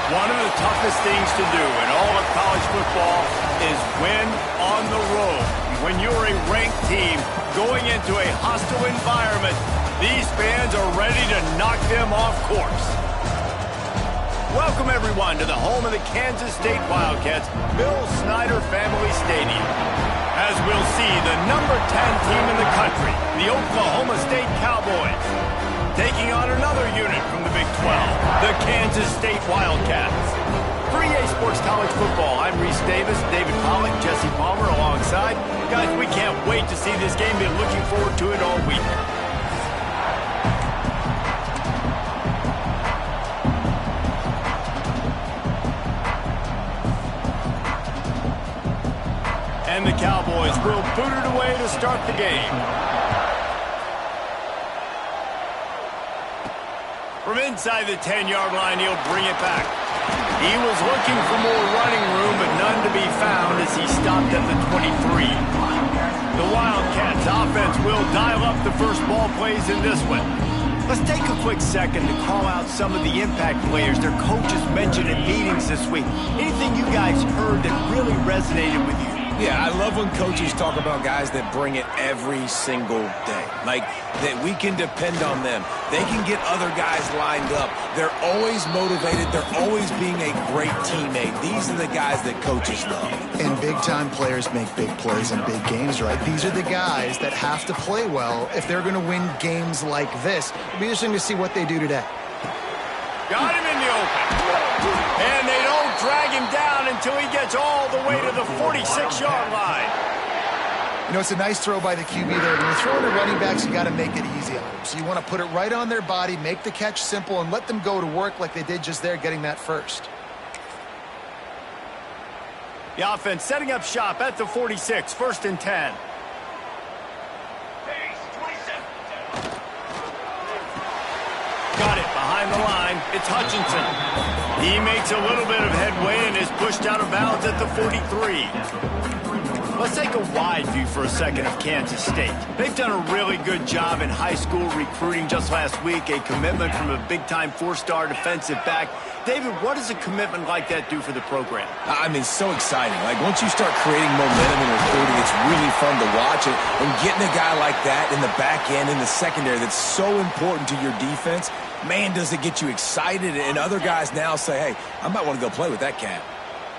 One of the toughest things to do in all of college football is win on the road. When you're a ranked team going into a hostile environment, these fans are ready to knock them off course. Welcome, everyone, to the home of the Kansas State Wildcats, Bill Snyder Family Stadium. As we'll see, the number 10 team in the country, the Oklahoma State Cowboys, taking on another unit from the Big 12, the Kansas State Wildcats. For EA Sports College Football, I'm Reese Davis, David Pollack, Jesse Palmer alongside. Guys, we can't wait to see this game. Been looking forward to it all week. And the Cowboys will boot it away to start the game. From inside the 10-yard line, he'll bring it back. He was looking for more running room, but none to be found as he stopped at the 23. The Wildcats offense will dial up the first ball plays in this one. Let's take a quick second to call out some of the impact players their coaches mentioned in meetings this week. Anything you guys heard that really resonated with you? Yeah, I love when coaches talk about guys that bring it every single day. Like, that we can depend on them. They can get other guys lined up. They're always motivated. They're always being a great teammate. These are the guys that coaches love. And big-time players make big plays in big games, right? These are the guys that have to play well if they're going to win games like this. It'll be interesting to see what they do today. Got him in the open. And they don't drag him down until he gets all the way to the 46-yard line. You know, it's a nice throw by the QB there. When you're throwing to running backs, you got to make it easy on them. So you want to put it right on their body, make the catch simple, and let them go to work like they did just there, getting that first. The offense setting up shop at the 46, 1st and 10. Got it behind the line. It's Hutchinson. He makes a little bit of headway and is pushed out of bounds at the 43. Let's take a wide view for a second of Kansas State. They've done a really good job in high school recruiting just last week, a commitment from a big-time 4-star defensive back. David, what does a commitment like that do for the program? I mean, so exciting. Like, once you start creating momentum in recruiting, it's really fun to watch it. And getting a guy like that in the back end, in the secondary, that's so important to your defense, man, does it get you excited. And other guys now say, hey, I might want to go play with that cat.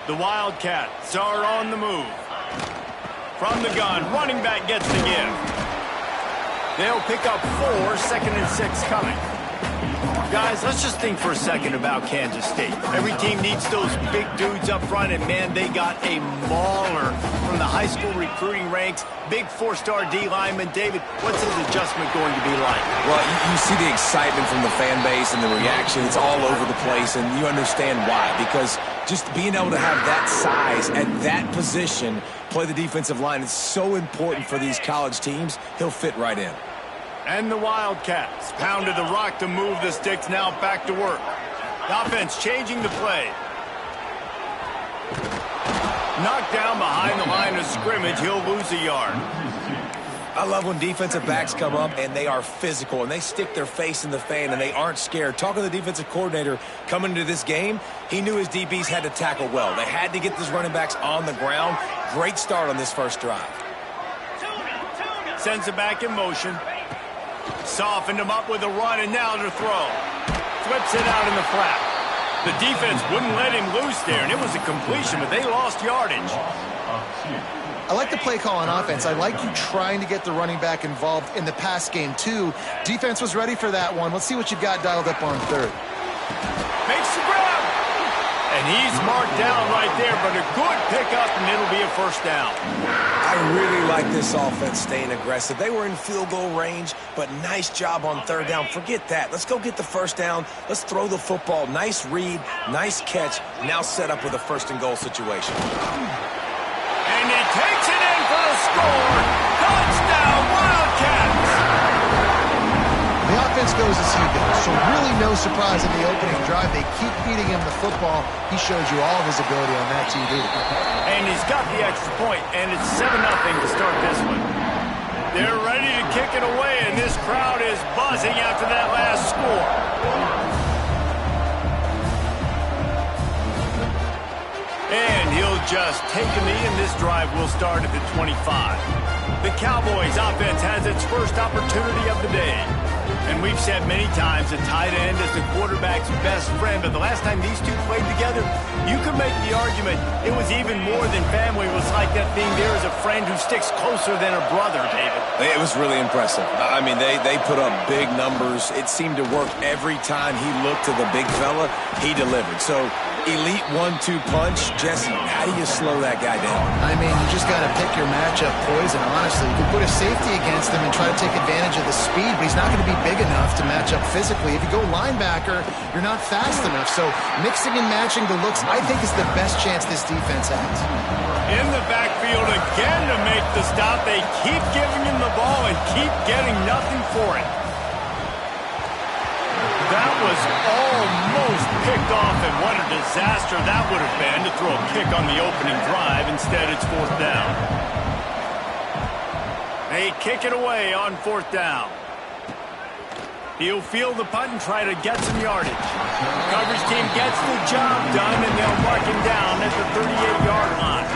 The Wildcats are on the move. From the gun, running back gets the give. They'll pick up 4, 2nd and 6 coming. Guys, let's just think for a second about Kansas State. Every team needs those big dudes up front, and man, they got a mauler from the high school recruiting ranks. Big 4-star D lineman. David, what's his adjustment going to be like? Well, you see the excitement from the fan base and the reaction. It's all over the place, and you understand why. Because just being able to have that size at that position, play the defensive line, is so important for these college teams. He'll fit right in. And the Wildcats pounded the rock to move the sticks, now back to work. The offense changing the play. Knocked down behind the line of scrimmage, he'll lose a yard. I love when defensive backs come up and they are physical and they stick their face in the fan and they aren't scared. Talking to the defensive coordinator coming into this game, he knew his DBs had to tackle well. They had to get these running backs on the ground. Great start on this first drive. Sends it back in motion. Softened him up with a run, and now to throw. Flips it out in the flat. The defense wouldn't let him loose there, and it was a completion, but they lost yardage. I like the play call on offense. I like you trying to get the running back involved in the pass game, too. Defense was ready for that one. Let's see what you got dialed up on 3rd. Makes the grab. And he's marked down right there, but a good pickup, and it'll be a 1st down. I really like this offense staying aggressive. They were in field goal range, but nice job on 3rd down. Forget that. Let's go get the 1st down. Let's throw the football. Nice read, nice catch. Now set up with a 1st and goal situation. And he takes it in for the score. Touchdown, Wildcats! The offense goes as he goes, so really no surprise in the opening drive. They keep feeding him the football. He shows you all of his ability on that TV. And he's got the extra point, and it's 7-0 to start this one. They're ready to kick it away, and this crowd is buzzing after that last score. he'll just take a knee, and this drive will start at the 25. The Cowboys offense has its first opportunity of the day. And we've said many times a tight end is the quarterback's best friend, but the last time these two played together, you could make the argument it was even more than family. It was like that thing there is a friend who sticks closer than a brother, David. It was really impressive. I mean, they put up big numbers. It seemed to work every time he looked to the big fella. He delivered. So, elite 1-2 punch. Jesse, how do you slow that guy down? I mean, you just got to pick your matchup poison, honestly. You can put a safety against him and try to take advantage of the speed, but he's not going to be big enough to match up physically. If you go linebacker, you're not fast enough. So mixing and matching the looks, I think, is the best chance this defense has. In the backfield again to make the stop. They keep giving him the ball and keep getting nothing for it. That was almost picked off, and what a disaster that would have been to throw a kick on the opening drive. Instead, it's fourth down. They kick it away on fourth down. He'll field the punt and try to get some yardage. Coverage team gets the job done, and they'll mark him down at the 38-yard line.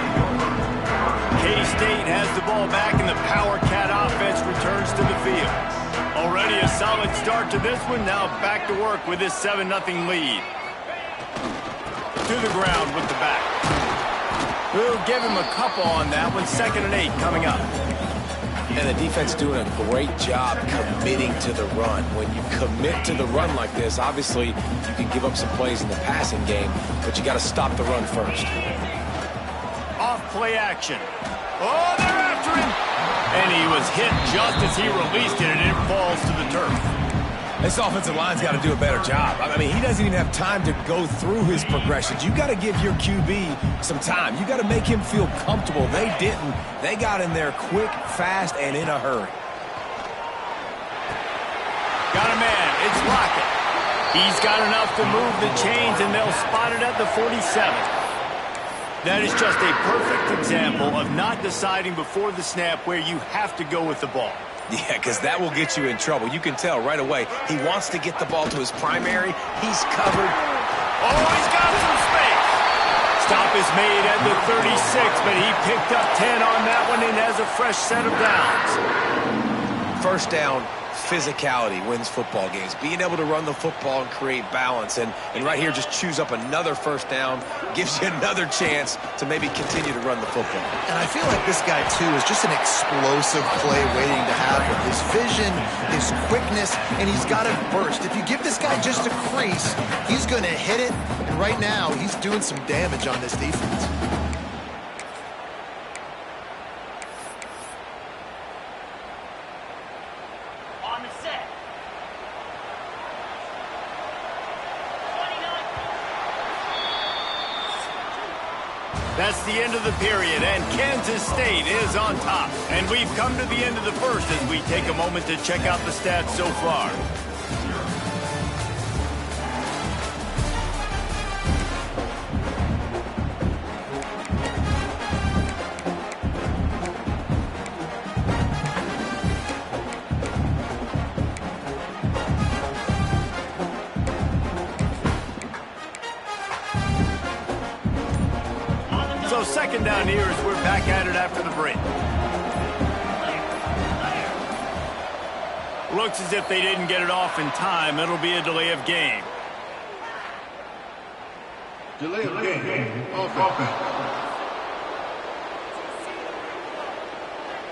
K-State has the ball back, and the Power Cat offense returns to the field. Already a solid start to this one. Now back to work with this 7-0 lead. To the ground with the back. We'll give him a couple on that one. 2nd and 8 coming up. And the defense doing a great job committing to the run. When you commit to the run like this, obviously you can give up some plays in the passing game, but you got to stop the run first. Off play action. Oh, they're after him. And he was hit just as he released it, and it falls to the turf. This offensive line's got to do a better job. I mean, he doesn't even have time to go through his progressions. You got to give your QB some time. You got to make him feel comfortable. They didn't. They got in there quick, fast, and in a hurry. Got a man. It's Lockett. He's got enough to move the chains, and they'll spot it at the 47. That is just a perfect example of not deciding before the snap where you have to go with the ball. Yeah, because that will get you in trouble. You can tell right away he wants to get the ball to his primary. He's covered. Oh, he's got some space. Stop is made at the 36, but he picked up 10 on that one and has a fresh set of downs. First down, physicality wins football games. Being able to run the football and create balance. And right here, just choose up another first down, gives you another chance to maybe continue to run the football. And I feel like this guy, too, is just an explosive play waiting to happen. His vision, his quickness, and he's got a burst. If you give this guy just a crease, he's going to hit it. And right now, he's doing some damage on this defense. That's the end of the period, and Kansas State is on top. And we've come to the end of the first as we take a moment to check out the stats so far. So 2nd down here as we're back at it after the break. Looks as if they didn't get it off in time. It'll be a delay of game. Delay of game. Offense.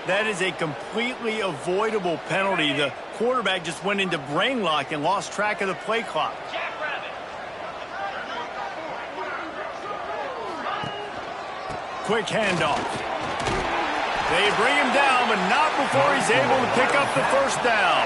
That is a completely avoidable penalty. The quarterback just went into brain lock and lost track of the play clock. Quick handoff. They bring him down, but not before he's able to pick up the first down.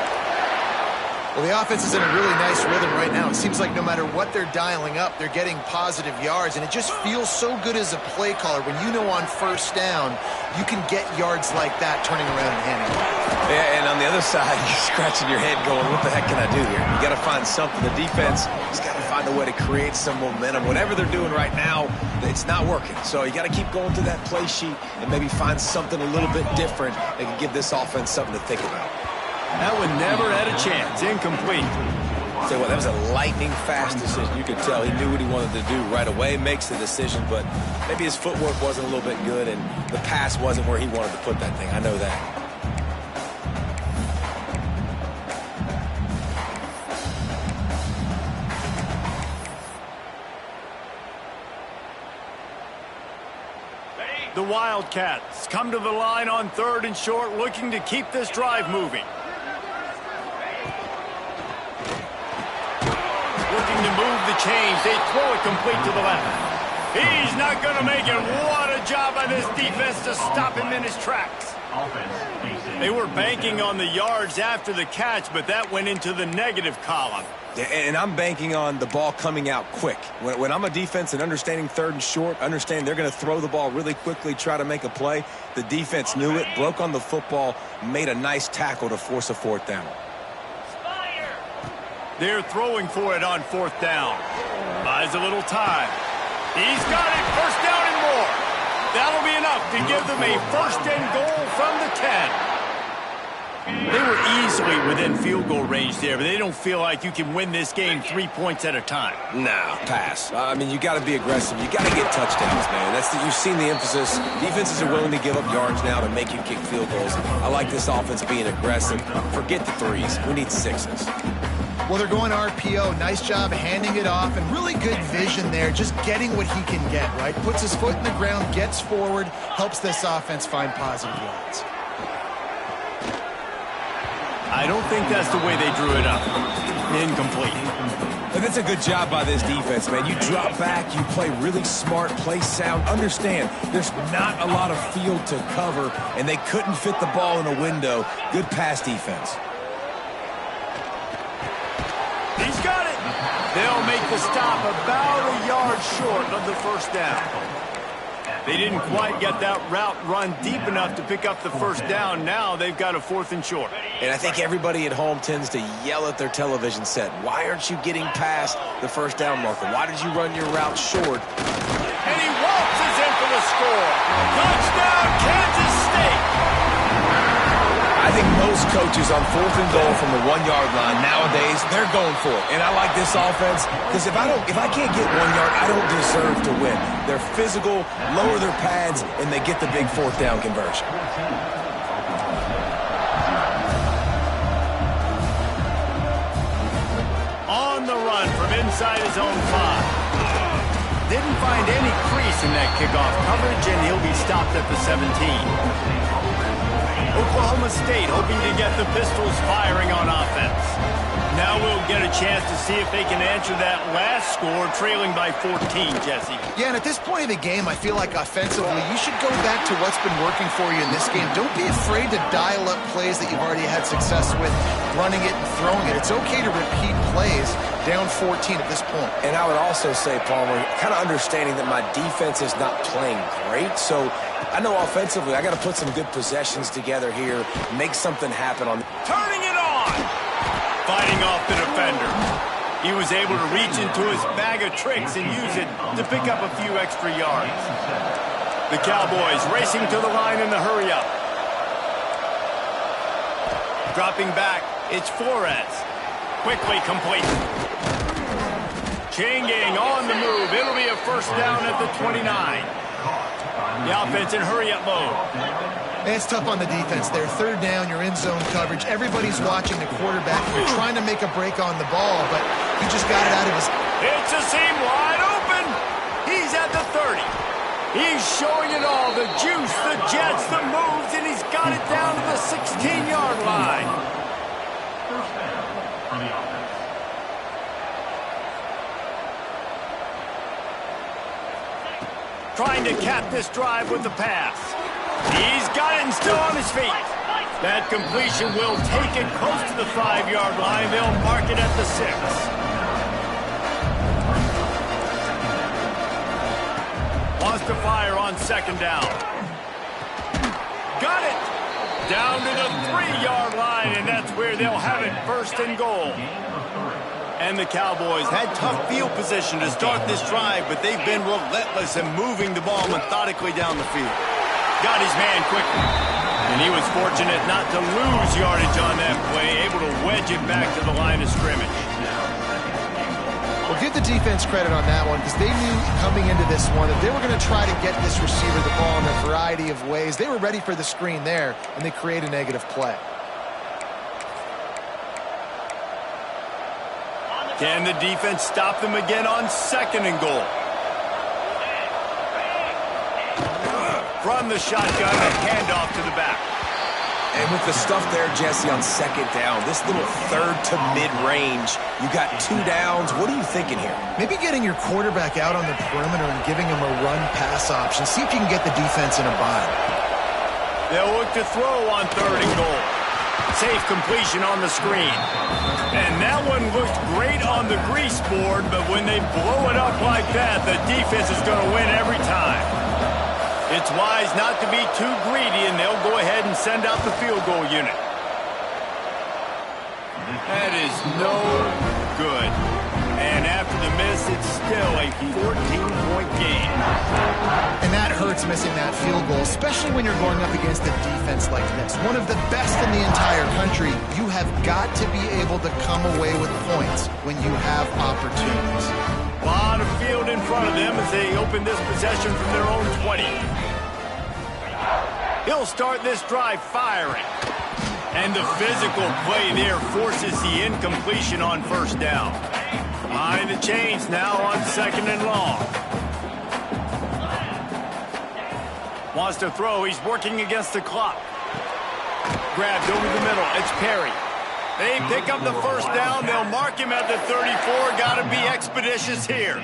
Well, the offense is in a really nice rhythm right now. It seems like no matter what they're dialing up, they're getting positive yards, and it just feels so good as a play caller when you know on first down you can get yards like that turning around and handing it. Yeah, and on the other side, you're scratching your head going, what the heck can I do here? You got to find something. The defense has got to find a way to create some momentum. Whatever they're doing right now, it's not working. So you got to keep going through that play sheet and maybe find something a little bit different that can give this offense something to think about. That one never had a chance. Incomplete. Say what, that was a lightning-fast decision. You could tell he knew what he wanted to do right away, makes the decision, but maybe his footwork wasn't a little bit good, and the pass wasn't where he wanted to put that thing. I know that. The Wildcats come to the line on 3rd and short, looking to keep this drive moving. Looking to move the chains. They throw it complete to the left. He's not going to make it. What a job by this defense to stop him in his tracks. They were banking on the yards after the catch, but that went into the negative column. Yeah, and I'm banking on the ball coming out quick. When I'm a defense and understanding 3rd and short, understand they're going to throw the ball really quickly, try to make a play. The defense knew it, broke on the football, made a nice tackle to force a 4th down. They're throwing for it on 4th down. Buys a little time. He's got it. 1st down and more. That'll be enough to give them a 1st and goal from the 10. They were easily within field goal range there, but they don't feel like you can win this game 3 points at a time. Nah, pass. I mean, you got to be aggressive. You got to get touchdowns, man. You've seen the emphasis. Defenses are willing to give up yards now to make you kick field goals. I like this offense being aggressive. Forget the 3s. We need 6s. Well, they're going RPO. Nice job handing it off, and really good vision there, just getting what he can get, right? Puts his foot in the ground, gets forward, helps this offense find positive yards. I don't think that's the way they drew it up. Incomplete. But that's a good job by this defense, man. You drop back, you play really smart, play sound. Understand, there's not a lot of field to cover, and they couldn't fit the ball in a window. Good pass defense. He's got it. They'll make the stop about a yard short of the 1st down. They didn't quite get that route run deep enough to pick up the 1st down. Now they've got a 4th and short. And I think everybody at home tends to yell at their television set, why aren't you getting past the 1st down marker? Why did you run your route short? And he waltzes in for the score. Touchdown, Kansas State. I think most coaches on 4th and goal from the 1-yard line nowadays, they're going for it. And I like this offense because if I can't get 1 yard, I don't deserve to win. They're physical, lower their pads, and they get the big 4th down conversion. On the run from inside his own 5. Didn't find any crease in that kickoff coverage, and he'll be stopped at the 17. Oklahoma State hoping to get the Pistols firing on offense. Now we'll get a chance to see if they can answer that last score, trailing by 14, Jesse. Yeah, and at this point of the game, I feel like offensively, you should go back to what's been working for you in this game. Don't be afraid to dial up plays that you've already had success with, running it and throwing it. It's okay to repeat plays down 14 at this point. And I would also say, Palmer, kind of understanding that my defense is not playing great, so I know offensively I got to put some good possessions together here, make something happen on. Turning it on! Fighting off the defender. He was able to reach into his bag of tricks and use it to pick up a few extra yards. The Cowboys racing to the line in the hurry-up. Dropping back, it's Flores. Quickly complete. Changing on the move. It'll be a 1st down at the 29. The offense in hurry-up mode. It's tough on the defense there. 3rd down, you're in zone coverage. Everybody's watching the quarterback. You're trying to make a break on the ball, but he just got it out of his... It's a seam wide open. He's at the 30. He's showing it all. The juice, the jets, the moves, and he's got it down to the 16-yard line. Trying to cap this drive with the pass. He's got it and still on his feet. That completion will take it close to the 5-yard line. They'll mark it at the 6. Wants to fire on 2nd down. Got it. Down to the 3-yard line, and that's where they'll have it 1st and goal. And the Cowboys had tough field position to start this drive, but they've been relentless in moving the ball methodically down the field. Got his man quickly, and he was fortunate not to lose yardage on that play, able to wedge it back to the line of scrimmage. give the defense credit on that one because they knew coming into this one that they were going to try to get this receiver the ball in a variety of ways. They were ready for the screen there, and they create a negative play. Can the defense stop them again on 2nd and goal? From the shotgun, a handoff to the back. And with the stuff there, Jesse, on 2nd down, this little 3rd to mid-range, you got 2 downs. What are you thinking here? Maybe getting your quarterback out on the perimeter and giving him a run-pass option. See if you can get the defense in a bind. They'll look to throw on 3rd and goal. Safe completion on the screen. And that one looked great on the grease board, but when they blow it up like that, the defense is going to win every time. It's wise not to be too greedy, and they'll go ahead and send out the field goal unit. That is no good. And after the miss, it's still a 14-point game. And that hurts missing that field goal, especially when you're going up against a defense like this. One of the best in the entire country. You have got to be able to come away with points when you have opportunities. A lot of field in front of them as they open this possession from their own 20. He'll start this drive firing. And the physical play there forces the incompletion on 1st down. Behind the chains now on 2nd and long. Wants to throw. He's working against the clock. Grabbed over the middle. It's Perry. They pick up the 1st down. They'll mark him at the 34. Got to be expeditious here.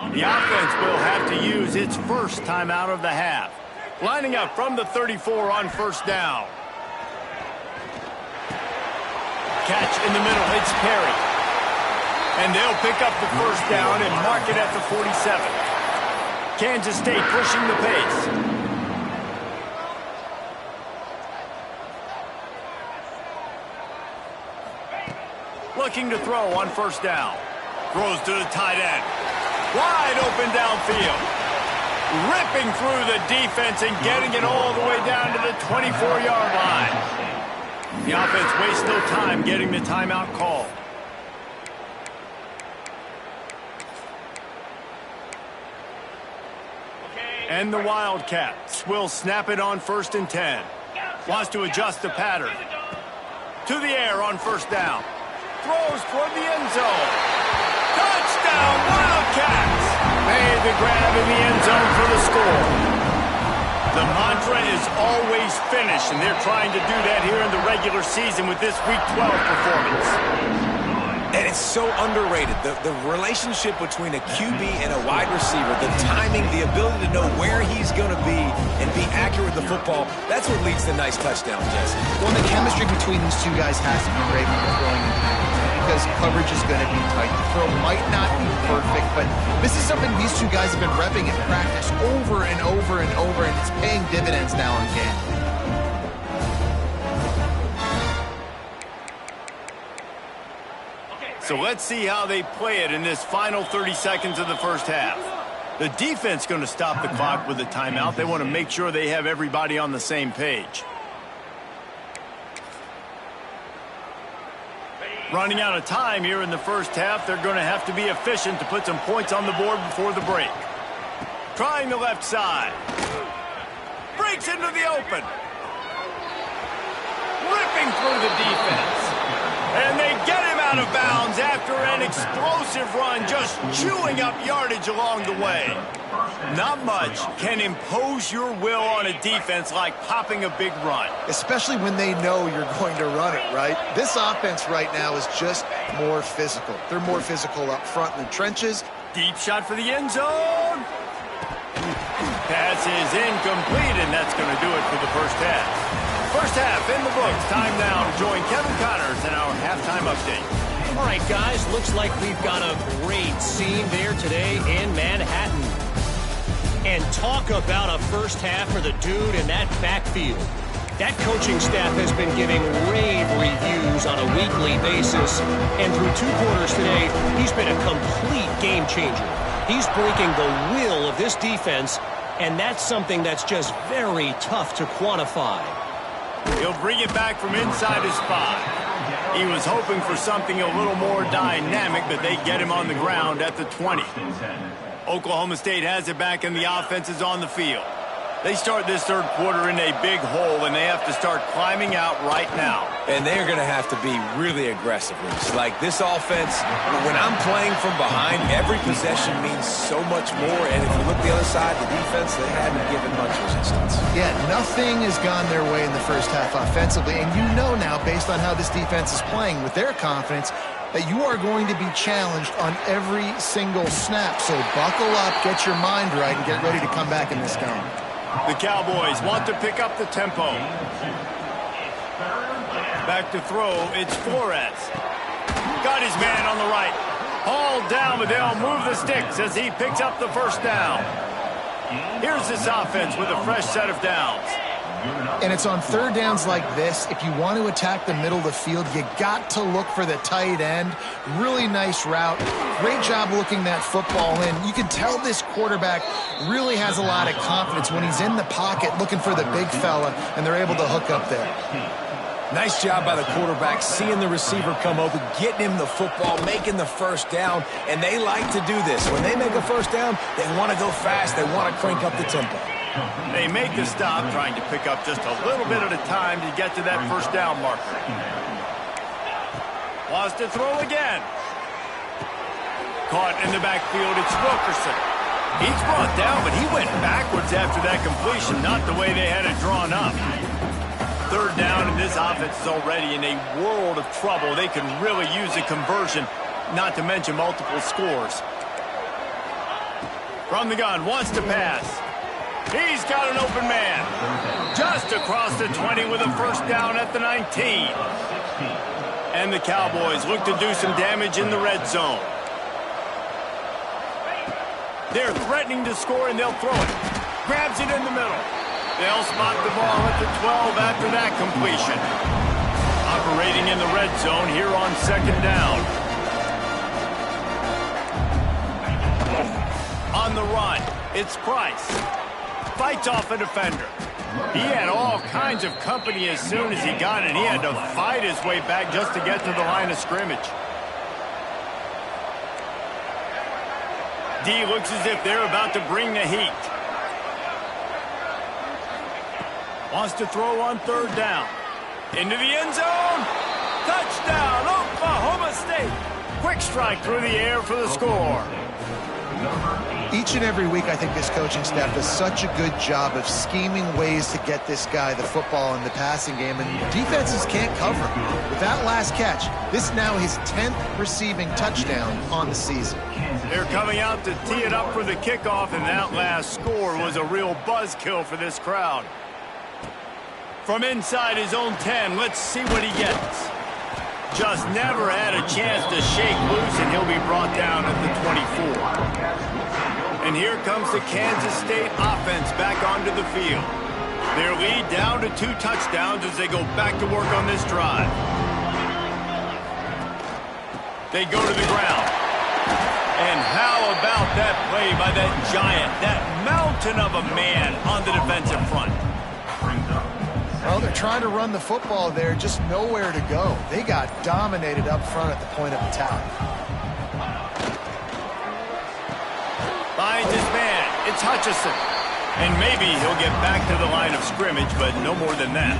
The offense will have to use its 1st timeout of the half. Lining up from the 34 on 1st down. Catch in the middle. It's Perry. And they'll pick up the 1st down and mark it at the 47. Kansas State pushing the pace. Looking to throw on 1st down. Throws to the tight end. Wide open downfield. Ripping through the defense and getting it all the way down to the 24-yard line. The offense wastes no time getting the timeout called. And the Wildcats will snap it on 1st and 10. Wants to adjust the pattern. To the air on 1st down. Throws toward the end zone. Touchdown, Wildcats! Made the grab in the end zone for the score. The mantra is always finish, and they're trying to do that here in the regular season with this Week 12 performance. And it's so underrated. The relationship between a QB and a wide receiver, the timing, the ability to know where he's going to be and be accurate with the football, that's what leads to nice touchdowns, Jesse. Well, the chemistry between these two guys has to be great when they're throwing in package because coverage is going to be tight. The throw might not be perfect, but this is something these two guys have been repping in practice over and over and over, and it's paying dividends now in game. So let's see how they play it in this final 30 seconds of the 1st half. The defense going to stop the clock with a timeout. They want to make sure they have everybody on the same page. Running out of time here in the 1st half, they're going to have to be efficient to put some points on the board before the break. Trying the left side. Breaks into the open. Ripping through the defense. And they get him out of bounds after an explosive run, just chewing up yardage along the way. Not much can impose your will on a defense like popping a big run. Especially when they know you're going to run it, right? This offense right now is just more physical. They're more physical up front in the trenches. Deep shot for the end zone. Pass is incomplete, and that's going to do it for the 1st half. 1st half in the books. Time now to join Kevin Connors in our halftime update. All right, guys, looks like we've got a great scene there today in Manhattan. And talk about a 1st half for the dude in that backfield. That coaching staff has been giving rave reviews on a weekly basis. And through 2 quarters today, he's been a complete game changer. He's breaking the will of this defense, and that's something that's just very tough to quantify. He'll bring it back from inside his spot. He was hoping for something a little more dynamic, but they get him on the ground at the 20. Oklahoma State has it back, and the offense is on the field. They start this third quarter in a big hole, and they have to start climbing out right now. And they're going to have to be really aggressive. Like this offense, when I'm playing from behind, every possession means so much more. And if you look the other side, the defense, they haven't given much resistance. Yeah, nothing has gone their way in the first half offensively. And you know now, based on how this defense is playing with their confidence, that you are going to be challenged on every single snap. So buckle up, get your mind right, and get ready to come back in this game. The Cowboys want to pick up the tempo. Back to throw, it's Flores. Got his man on the right. Hauled down, but they'll move the sticks as he picks up the first down. Here's this offense with a fresh set of downs. And it's on third downs like this. If you want to attack the middle of the field, you got to look for the tight end. Really nice route. Great job looking that football in. You can tell this quarterback really has a lot of confidence when he's in the pocket looking for the big fella, and they're able to hook up there. Nice job by the quarterback, seeing the receiver come open, getting him the football, making the first down, and they like to do this. When they make a first down, they want to go fast. They want to crank up the tempo. They make the stop, trying to pick up just a little bit at a time to get to that first down marker. Wants to throw again. Caught in the backfield, it's Wilkerson. He's brought down, but he went backwards after that completion, not the way they had it drawn up. Third down, and this offense is already in a world of trouble. They can really use a conversion, not to mention multiple scores. From the gun, wants to pass. He's got an open man. Just across the 20 with a first down at the 19. And the Cowboys look to do some damage in the red zone. They're threatening to score, and they'll throw it. Grabs it in the middle. They'll spot the ball at the 12 after that completion. Operating in the red zone here on second down. On the run, it's Price. Fights off a defender. He had all kinds of company as soon as he got it. He had to fight his way back just to get to the line of scrimmage. D looks as if they're about to bring the heat. Wants to throw on third down. Into the end zone. Touchdown, Oklahoma State. Quick strike through the air for the score. Each and every week, I think this coaching staff does such a good job of scheming ways to get this guy the football in the passing game, and defenses can't cover him. With that last catch, this is now his 10th receiving touchdown on the season. They're coming out to tee it up for the kickoff, and that last score was a real buzzkill for this crowd. From inside his own 10, let's see what he gets. Just never had a chance to shake loose, and he'll be brought down at the 24. And here comes the Kansas State offense back onto the field. Their lead down to 2 touchdowns as they go back to work on this drive. They go to the ground. And how about that play by that giant, that mountain of a man on the defensive front? Well, they're trying to run the football there, just nowhere to go. They got dominated up front at the point of attack. Finds his man. It's Hutchinson. And maybe he'll get back to the line of scrimmage, but no more than that.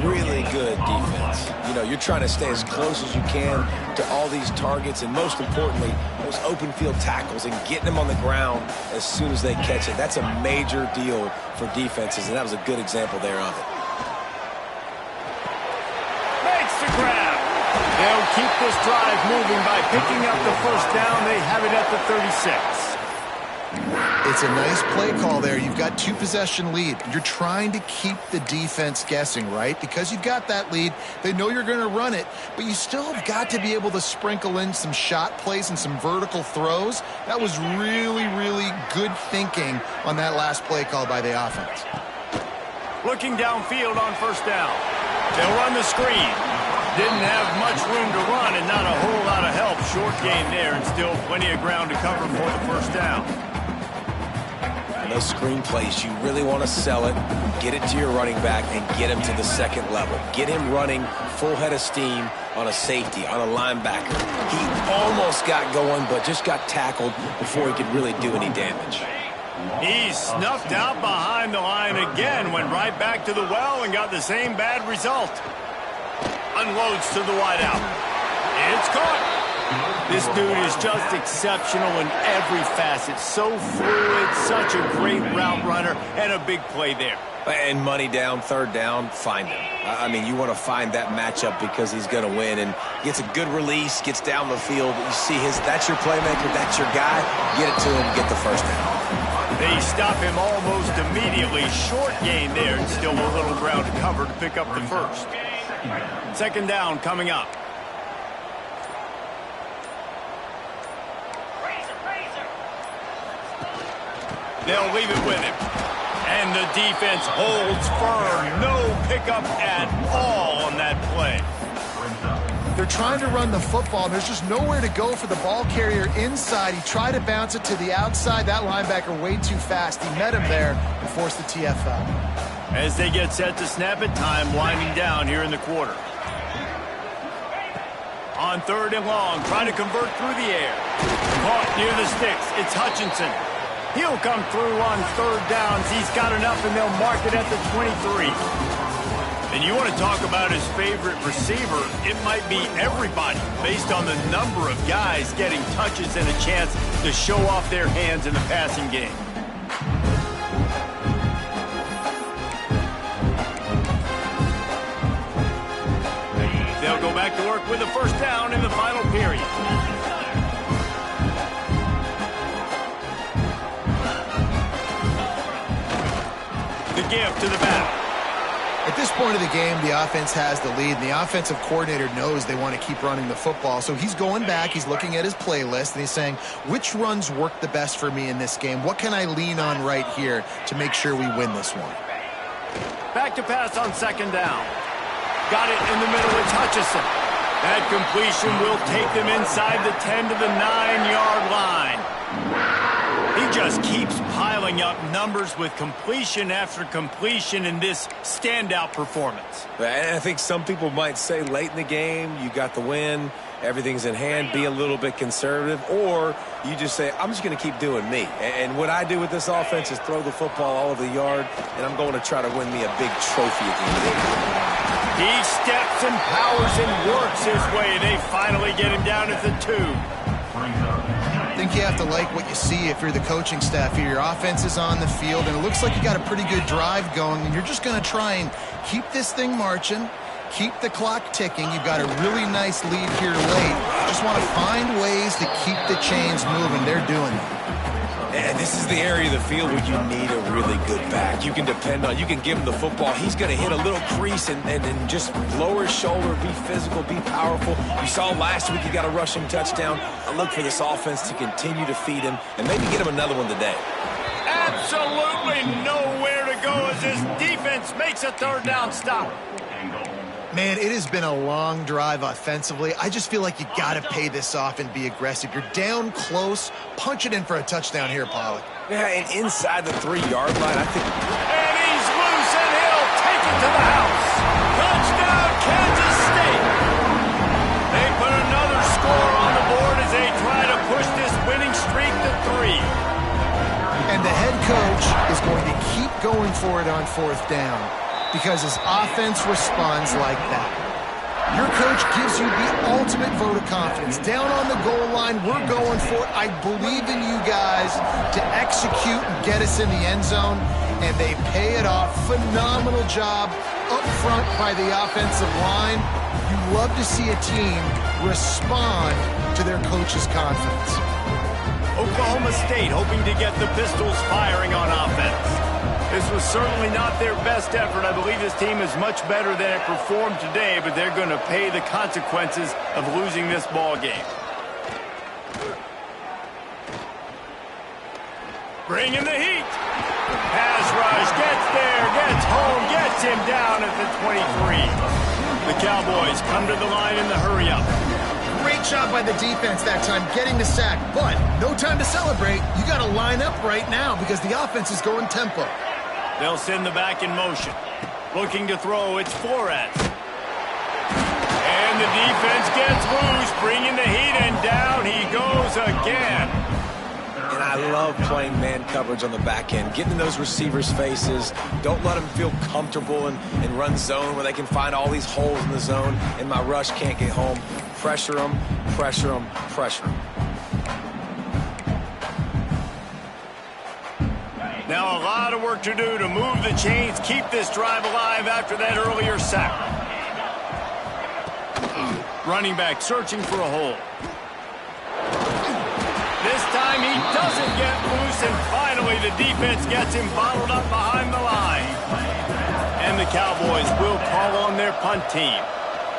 Really good defense. You know, you're trying to stay as close as you can to all these targets, and most importantly, those open field tackles and getting them on the ground as soon as they catch it. That's a major deal for defenses, and that was a good example there of it. Makes the grab. They'll keep this drive moving by picking up the first down. They have it at the 36. It's a nice play call there. You've got 2-possession lead. You're trying to keep the defense guessing, right? Because you've got that lead. They know you're going to run it, but you still have got to be able to sprinkle in some shot plays and some vertical throws. That was really, really good thinking on that last play call by the offense. Looking downfield on first down. They'll run the screen. Didn't have much room to run and not a whole lot of help. Short gain there and still plenty of ground to cover for the first down. And those screen plays, you really want to sell it, get it to your running back, and get him to the second level. Get him running full head of steam on a safety, on a linebacker. He almost got going, but just got tackled before he could really do any damage. He's snuffed out behind the line again, went right back to the well and got the same bad result. Unloads to the wideout. It's caught. This dude is just exceptional in every facet. So fluid, such a great route runner, and a big play there. And money down, third down, find him. I mean, you want to find that matchup because he's going to win. And gets a good release, gets down the field. You see that's your playmaker, that's your guy. Get it to him, get the first down. They stop him almost immediately. Short gain there, and still a little ground to cover to pick up the first. Second down coming up. They'll leave it with him. And the defense holds firm. No pickup at all on that play. They're trying to run the football. There's just nowhere to go for the ball carrier inside. He tried to bounce it to the outside. That linebacker way too fast. He met him there and forced the TFL. As they get set to snap it, time winding down here in the quarter. On third and long, trying to convert through the air. Caught near the sticks. It's Hutchinson. He'll come through on third downs. He's got enough, and they'll mark it at the 23. And you want to talk about his favorite receiver, it might be everybody based on the number of guys getting touches and a chance to show off their hands in the passing game. They'll go back to work with a first down in the final period. The give to the back. At this point of the game, the offense has the lead, and the offensive coordinator knows they want to keep running the football. So he's going back, he's looking at his playlist, and he's saying, which runs work the best for me in this game? What can I lean on right here to make sure we win this one? Back to pass on second down. Got it in the middle, it's Hutchinson. That completion will take them inside the 10 to the 9-yard line. He just keeps piling up numbers with completion after completion in this standout performance. And I think some people might say late in the game, you got the win, everything's in hand, be a little bit conservative, or you just say, I'm just going to keep doing me. And what I do with this offense is throw the football all over the yard, and I'm going to try to win me a big trophy at the end of the game. He steps and powers and works his way. They finally get him down at the 2. I think you have to like what you see if you're the coaching staff here. Your offense is on the field, and it looks like you got a pretty good drive going, and you're just going to try and keep this thing marching, keep the clock ticking. You've got a really nice lead here late. Just want to find ways to keep the chains moving. They're doing it. And this is the area of the field where you need a really good back. You can depend on, you can give him the football. He's going to hit a little crease and just lower his shoulder, be physical, be powerful. You saw last week he got a rushing touchdown. I look for this offense to continue to feed him and maybe get him another one today. Absolutely nowhere to go as this defense makes a third down stop. Man, it has been a long drive offensively. I just feel like you got to pay this off and be aggressive. You're down close. Punch it in for a touchdown here, Pollock. Yeah, and inside the 3-yard line, I think. And he's loose, and he'll take it to the house. Touchdown, Kansas State. They put another score on the board as they try to push this winning streak to 3. And the head coach is going to keep going for it on fourth down, because his offense responds like that. Your coach gives you the ultimate vote of confidence. Down on the goal line, we're going for it. I believe in you guys to execute and get us in the end zone, and they pay it off. Phenomenal job up front by the offensive line. You love to see a team respond to their coach's confidence. Oklahoma State hoping to get the Pistols firing on offense. This was certainly not their best effort. I believe this team is much better than it performed today, but they're going to pay the consequences of losing this ball game. Bringing the heat. Pass rush, gets there, gets home, gets him down at the 23. The Cowboys come to the line in the hurry-up. Great job by the defense that time getting the sack, but no time to celebrate. You got to line up right now because the offense is going tempo. They'll send the back in motion. Looking to throw, it's Flores. And the defense gets loose, bringing the heat, and down he goes again. And I love playing man coverage on the back end, getting in those receivers' faces. Don't let them feel comfortable and run zone where they can find all these holes in the zone and my rush can't get home. Pressure them, pressure them, pressure them. Now a lot of work to do to move the chains, keep this drive alive after that earlier sack. Running back searching for a hole. This time he doesn't get loose, and finally the defense gets him bottled up behind the line. And the Cowboys will call on their punt team.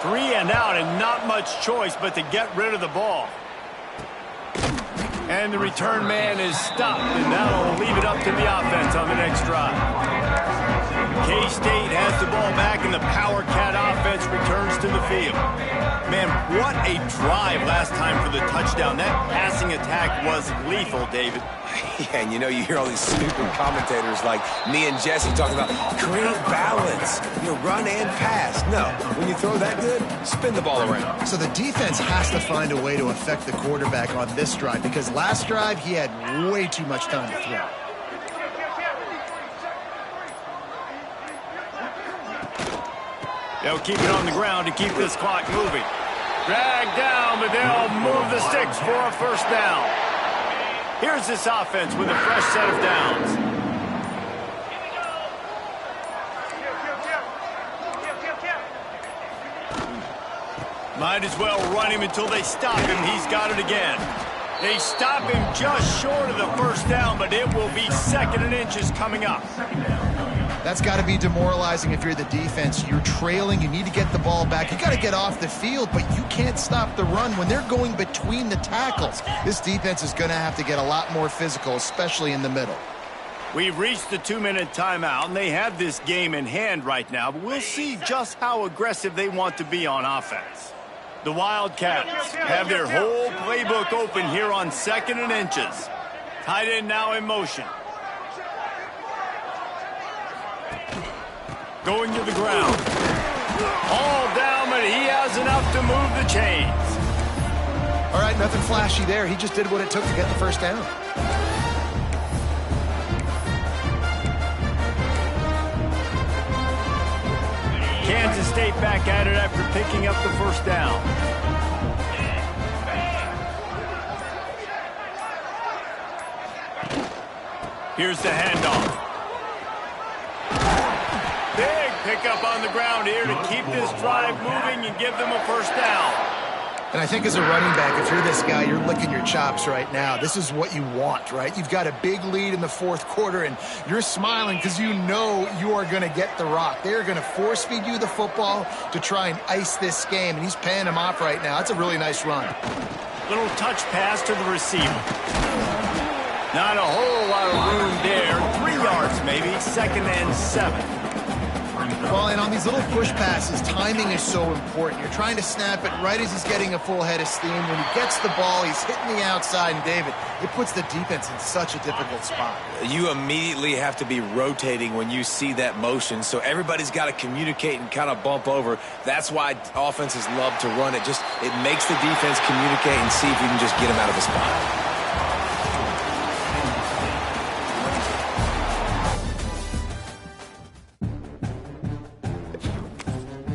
3 and out and not much choice but to get rid of the ball. And the return man is stopped, and that'll leave it up to the offense on the next drive. K-State has the ball back, and the Power Cat offense returns to the field. Man, what a drive last time for the touchdown. That passing attack was lethal, David. Yeah, and you know, you hear all these stupid commentators like me and Jesse talking about create balance, run and pass. No, when you throw that good, spin the ball around. So the defense has to find a way to affect the quarterback on this drive because last drive he had way too much time to throw. They'll keep it on the ground to keep this clock moving. Dragged down, but they'll move the sticks for a first down. Here's this offense with a fresh set of downs. Might as well run him until they stop him. He's got it again. They stop him just short of the first down, but it will be 2nd and inches coming up. That's got to be demoralizing if you're the defense. You're trailing. You need to get the ball back. You got to get off the field, but you can't stop the run when they're going between the tackles. This defense is going to have to get a lot more physical, especially in the middle. We've reached the 2-minute timeout, and they have this game in hand right now, but we'll see just how aggressive they want to be on offense. The Wildcats have their whole playbook open here on 2nd and inches. Tight end now in motion. Going to the ground. All down, but he has enough to move the chains. All right, nothing flashy there. He just did what it took to get the first down. Kansas State back at it after picking up the first down. Here's the handoff. Big pickup on the ground here to keep this drive moving and give them a first down. And I think as a running back, if you're this guy, you're licking your chops right now. This is what you want, right? You've got a big lead in the 4th quarter, and you're smiling because you know you are going to get the rock. They're going to force feed you the football to try and ice this game, and he's paying him off right now. That's a really nice run. Little touch pass to the receiver. Not a whole lot of room there. 3 yards maybe, 2nd and 7. Well, and on these little push passes, timing is so important. You're trying to snap it right as he's getting a full head of steam. When he gets the ball, he's hitting the outside, and David, it puts the defense in such a difficult spot. You immediately have to be rotating when you see that motion, so everybody's got to communicate and kind of bump over. That's why offenses love to run it. It makes the defense communicate and see if you can just get him out of the spot.